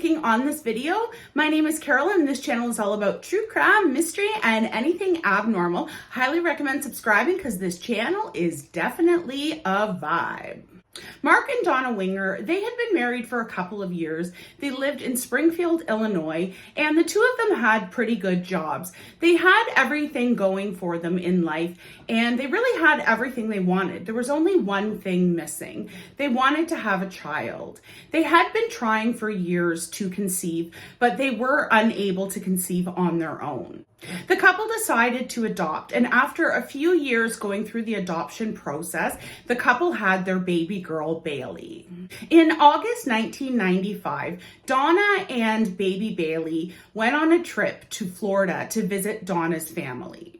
clicking on this video. My name is Carolyn and this channel is all about true crime, mystery, and anything abnormal. Highly recommend subscribing because this channel is definitely a vibe. Mark and Donna Winger, they had been married for a couple of years. They lived in Springfield, Illinois, and the two of them had pretty good jobs. They had everything going for them in life, and they really had everything they wanted. There was only one thing missing. They wanted to have a child. They had been trying for years to conceive, but they were unable to conceive on their own. The couple decided to adopt, and after a few years going through the adoption process, the couple had their baby girl, Bailey. In August 1995, Donna and baby Bailey went on a trip to Florida to visit Donna's family.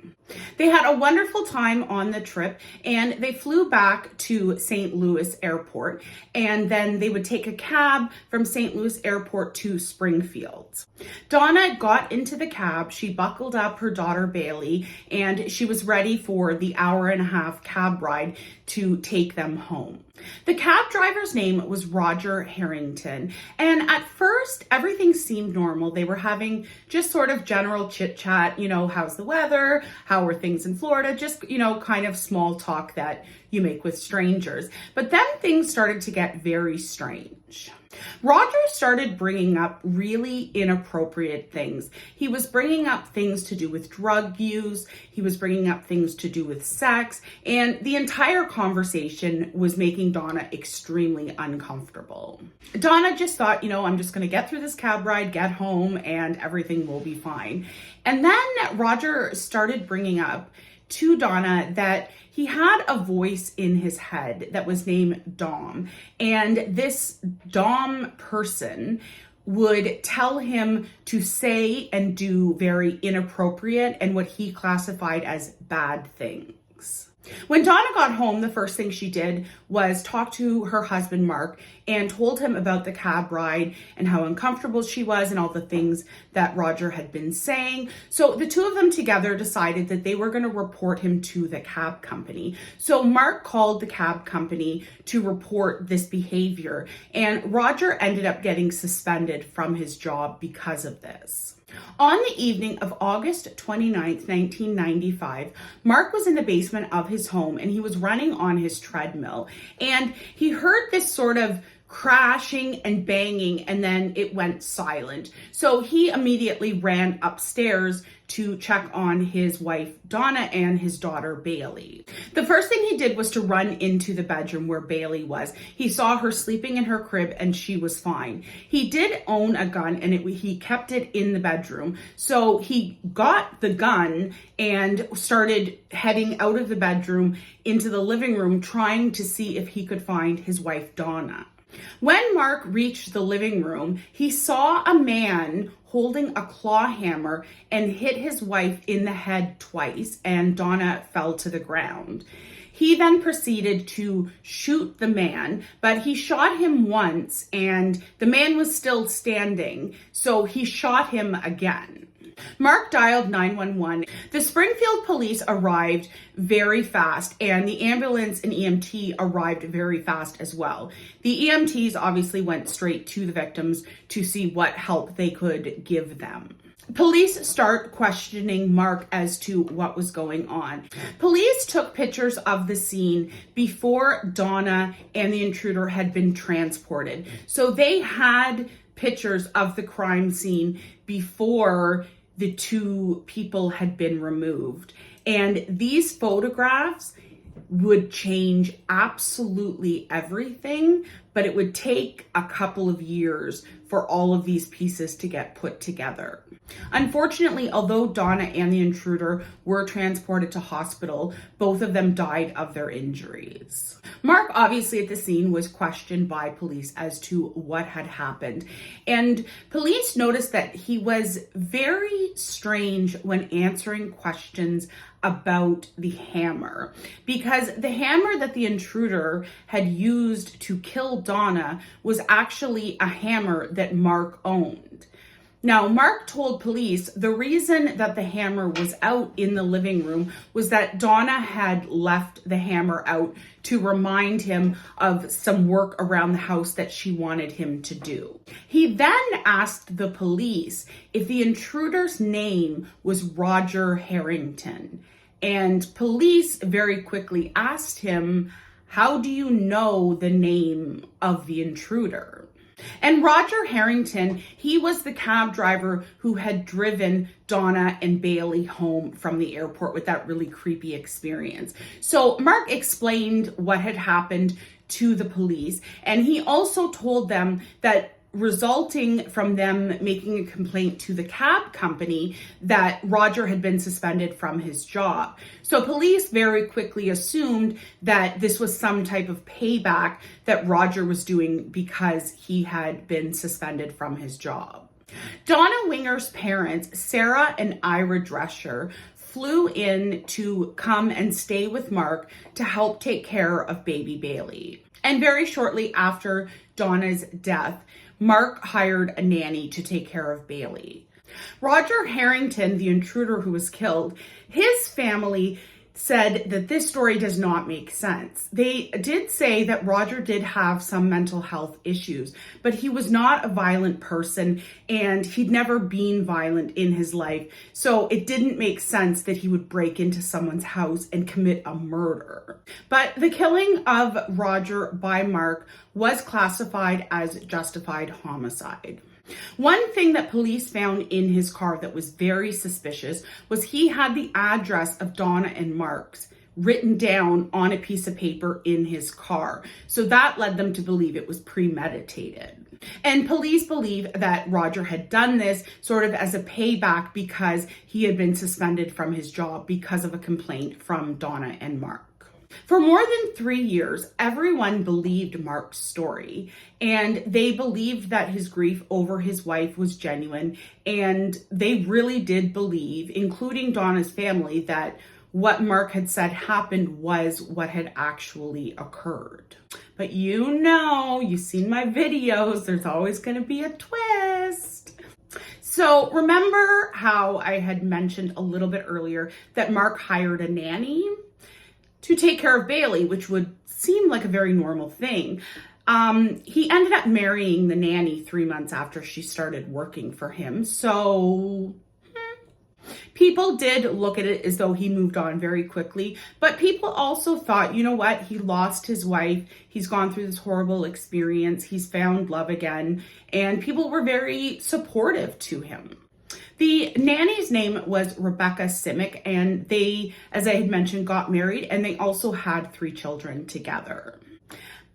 They had a wonderful time on the trip, and they flew back to St. Louis Airport, and then they would take a cab from St. Louis Airport to Springfield. Donna got into the cab, she buckled up her daughter Bailey, and she was ready for the hour-and-a-half cab ride to take them home. The cab driver's name was Roger Harrington, and at first everything seemed normal. They were having just sort of general chit chat, how's the weather, how are things in Florida, just, kind of small talk that you make with strangers. But then things started to get very strange. Roger started bringing up really inappropriate things. He was bringing up things to do with drug use. He was bringing up things to do with sex. And the entire conversation was making Donna extremely uncomfortable. Donna just thought, I'm just going to get through this cab ride, get home, and everything will be fine. And then Roger started bringing up to Donna that he had a voice in his head that was named Dom. And this Dom person would tell him to say and do very inappropriate and what he classified as bad things. When Donna got home, the first thing she did was talk to her husband, Mark, and told him about the cab ride and how uncomfortable she was and all the things that Roger had been saying. So the two of them together decided that they were going to report him to the cab company. So Mark called the cab company to report this behavior, and Roger ended up getting suspended from his job because of this. On the evening of August 29th, 1995, Mark was in the basement of his home and he was running on his treadmill, and he heard this sort of crashing and banging, and then it went silent. So he immediately ran upstairs to check on his wife Donna and his daughter Bailey. The first thing he did was to run into the bedroom where Bailey was. He saw her sleeping in her crib and she was fine. He did own a gun, and he kept it in the bedroom. So he got the gun and started heading out of the bedroom into the living room, trying to see if he could find his wife Donna. When Mark reached the living room, he saw a man holding a claw hammer and hit his wife in the head twice, and Donna fell to the ground. He then proceeded to shoot the man, but he shot him once and the man was still standing, so he shot him again. Mark dialed 911. The Springfield police arrived very fast, and the ambulance and EMT arrived very fast as well. The EMTs obviously went straight to the victims to see what help they could give them. Police start questioning Mark as to what was going on. Police took pictures of the scene before Donna and the intruder had been transported. So they had pictures of the crime scene before the two people had been removed. And these photographs would change absolutely everything, but it would take a couple of years for all of these pieces to get put together. Unfortunately, although Donna and the intruder were transported to hospital, both of them died of their injuries. Mark, obviously at the scene, was questioned by police as to what had happened. And police noticed that he was very strange when answering questions about the hammer, because the hammer that the intruder had used to kill Donna was actually a hammer that Mark owned. Now, Mark told police the reason that the hammer was out in the living room was that Donna had left the hammer out to remind him of some work around the house that she wanted him to do. He then asked the police if the intruder's name was Roger Harrington, and police very quickly asked him, "How do you know the name of the intruder?" And Roger Harrington, he was the cab driver who had driven Donna and Bailey home from the airport with that really creepy experience. So Mark explained what had happened to the police, and he also told them that resulting from them making a complaint to the cab company that Roger had been suspended from his job. So police very quickly assumed that this was some type of payback that Roger was doing because he had been suspended from his job. Donna Winger's parents, Sarah and Ira Drescher, flew in to come and stay with Mark to help take care of baby Bailey. And very shortly after Donna's death, Mark hired a nanny to take care of Bailey. Roger Harrington, the intruder who was killed, his family said that this story does not make sense. They did say that Roger did have some mental health issues, but he was not a violent person and he'd never been violent in his life. So it didn't make sense that he would break into someone's house and commit a murder. But the killing of Roger by Mark was classified as justified homicide. One thing that police found in his car that was very suspicious was he had the address of Donna and Mark's written down on a piece of paper in his car. So that led them to believe it was premeditated. And police believe that Roger had done this sort of as a payback because he had been suspended from his job because of a complaint from Donna and Mark. For more than 3 years, everyone believed Mark's story, and they believed that his grief over his wife was genuine, and they really did believe, including Donna's family, that what Mark had said happened was what had actually occurred. But you've seen my videos, there's always going to be a twist. So remember how I had mentioned a little bit earlier that Mark hired a nanny to take care of Bailey, which would seem like a very normal thing. He ended up marrying the nanny 3 months after she started working for him. So people did look at it as though he moved on very quickly, but people also thought, you know what, he lost his wife, he's gone through this horrible experience, he's found love again, and people were very supportive to him. The nanny's name was Rebecca Simic, and they, as I had mentioned, got married, and they also had 3 children together.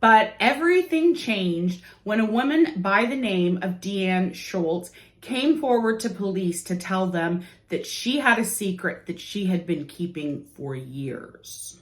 But everything changed when a woman by the name of Deanne Schultz came forward to police to tell them that she had a secret that she had been keeping for years.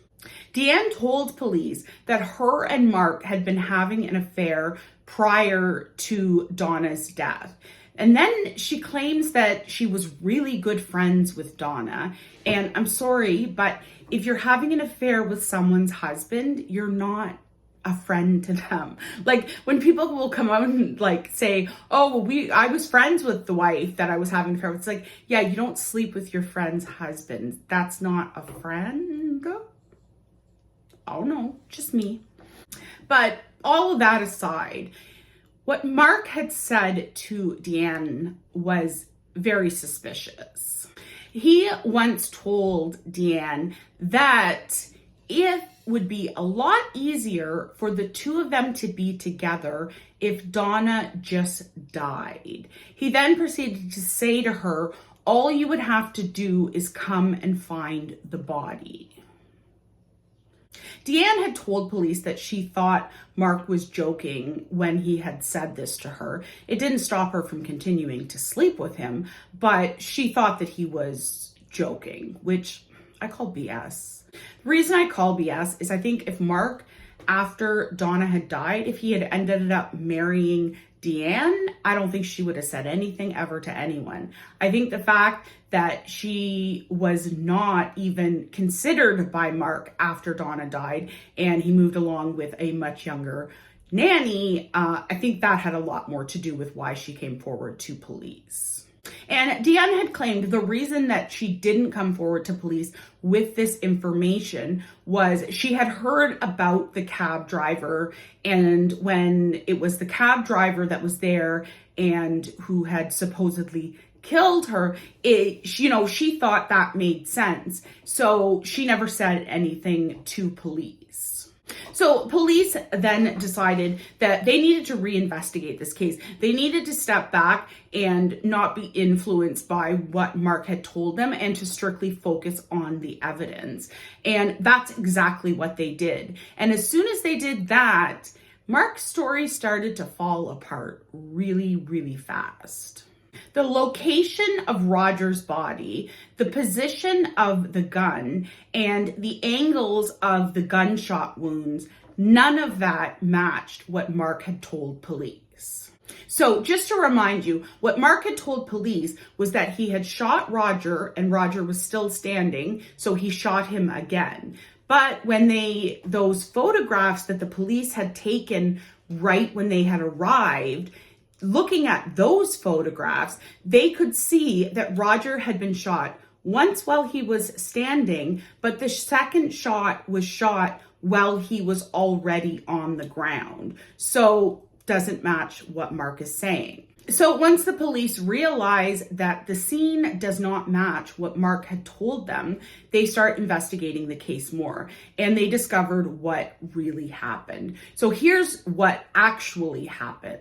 Deanne told police that her and Mark had been having an affair prior to Donna's death. And then she claims that she was really good friends with Donna. And I'm sorry, but if you're having an affair with someone's husband, you're not a friend to them. Like when people will come out and like say, oh, well, I was friends with the wife that I was having an affair with. It's like, yeah, you don't sleep with your friend's husband. That's not a friend. Oh no, just me. But all of that aside, what Mark had said to Deanne was very suspicious. He once told Deanne that it would be a lot easier for the 2 of them to be together if Donna just died. He then proceeded to say to her, all you would have to do is come and find the body. Deanne had told police that she thought Mark was joking when he had said this to her. It didn't stop her from continuing to sleep with him, but she thought that he was joking, which I call BS. The reason I call BS is I think if Mark, after Donna had died, if he had ended up marrying Deanne, I don't think she would have said anything ever to anyone. I think the fact that she was not even considered by Mark after Donna died and he moved along with a much younger Nanny, I think that had a lot more to do with why she came forward to police. And Deanne had claimed the reason that she didn't come forward to police with this information was she had heard about the cab driver, and when it was the cab driver that was there and who had supposedly killed her, she thought that made sense. So she never said anything to police. So police then decided that they needed to reinvestigate this case. They needed to step back and not be influenced by what Mark had told them and to strictly focus on the evidence. And that's exactly what they did. And as soon as they did that, Mark's story started to fall apart really, really fast. The location of Roger's body, the position of the gun, and the angles of the gunshot wounds, none of that matched what Mark had told police. So just to remind you, what Mark had told police was that he had shot Roger and Roger was still standing, so he shot him again. But when those photographs that the police had taken right when they had arrived, looking at those photographs, they could see that Roger had been shot once while he was standing, but the second shot was shot while he was already on the ground. So doesn't match what Mark is saying. So once the police realize that the scene does not match what Mark had told them, they start investigating the case more, and they discovered what really happened. So here's what actually happened.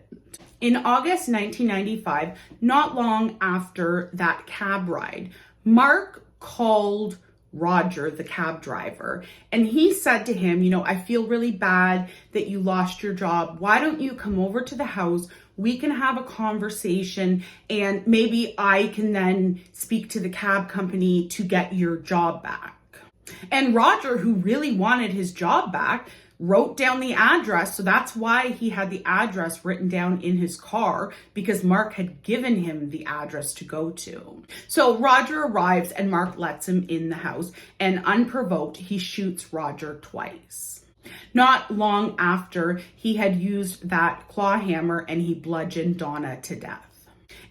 In August 1995, not long after that cab ride, Mark called Roger, the cab driver, and he said to him, I feel really bad that you lost your job. Why don't you come over to the house? We can have a conversation, and maybe I can then speak to the cab company to get your job back. And Roger, who really wanted his job back, wrote down the address. So that's why he had the address written down in his car, because Mark had given him the address to go to. So Roger arrives and Mark lets him in the house, and unprovoked, he shoots Roger twice. Not long after, he had used that claw hammer and he bludgeoned Donna to death.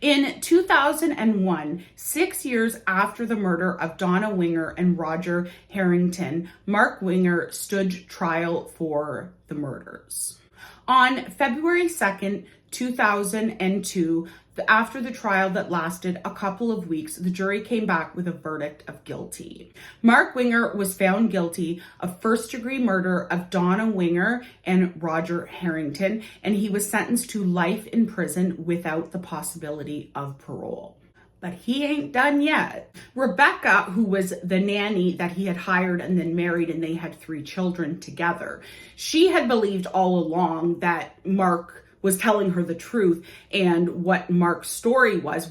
In 2001, 6 years after the murder of Donna Winger and Roger Harrington, Mark Winger stood trial for the murders. On February 2nd, 2002, after the trial that lasted a couple of weeks, the jury came back with a verdict of guilty. Mark Winger was found guilty of first-degree murder of Donna Winger and Roger Harrington, and he was sentenced to life in prison without the possibility of parole. But he ain't done yet. Rebecca, who was the nanny that he had hired and then married, and they had 3 children together, she had believed all along that Mark was telling her the truth, and what Mark's story was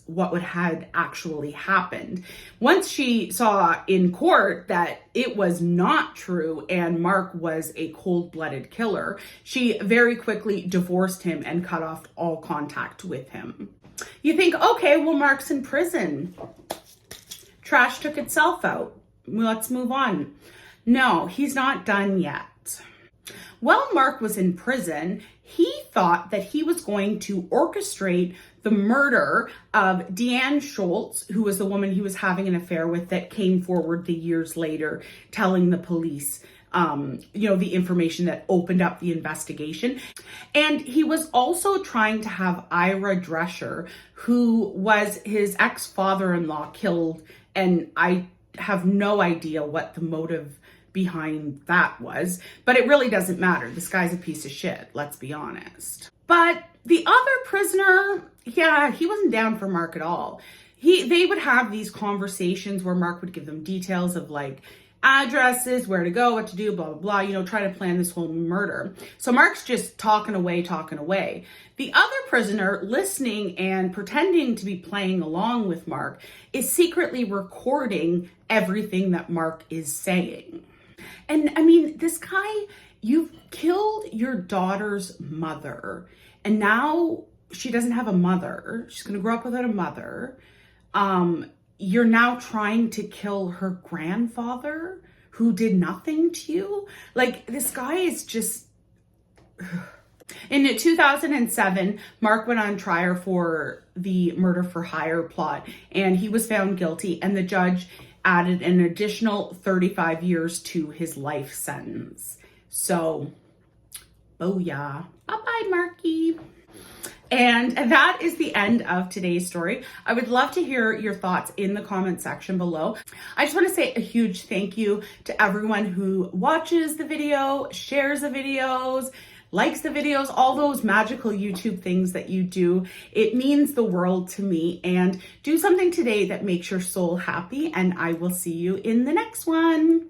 what had actually happened. Once she saw in court that it was not true and Mark was a cold-blooded killer, she very quickly divorced him and cut off all contact with him. You think, okay, well, Mark's in prison. Trash took itself out. Let's move on. No, he's not done yet. While Mark was in prison, he thought that he was going to orchestrate the murder of Deanne Schultz, who was the woman he was having an affair with that came forward the years later, telling the police, the information that opened up the investigation. And he was also trying to have Ira Drescher, who was his ex-father-in-law, killed. And I have no idea what the motive behind that was, but it really doesn't matter. This guy's a piece of shit, let's be honest. But the other prisoner, he wasn't down for Mark at all. They would have these conversations where Mark would give them details of like addresses, where to go, what to do, blah, blah, blah, try to plan this whole murder. So Mark's just talking away. The other prisoner, listening and pretending to be playing along with Mark, is secretly recording everything that Mark is saying. And I mean, this guy, you've killed your daughter's mother, and now she doesn't have a mother. She's going to grow up without a mother. You're now trying to kill her grandfather who did nothing to you. Like, this guy is just In 2007, Mark went on trial for the murder for hire plot, and he was found guilty, and the judge added an additional 35 years to his life sentence. So, booyah. Bye-bye, Marky. And that is the end of today's story. I would love to hear your thoughts in the comment section below. I just want to say a huge thank you to everyone who watches the video, shares the videos, likes the videos, all those magical YouTube things that you do. It means the world to me. And do something today that makes your soul happy. And I will see you in the next one.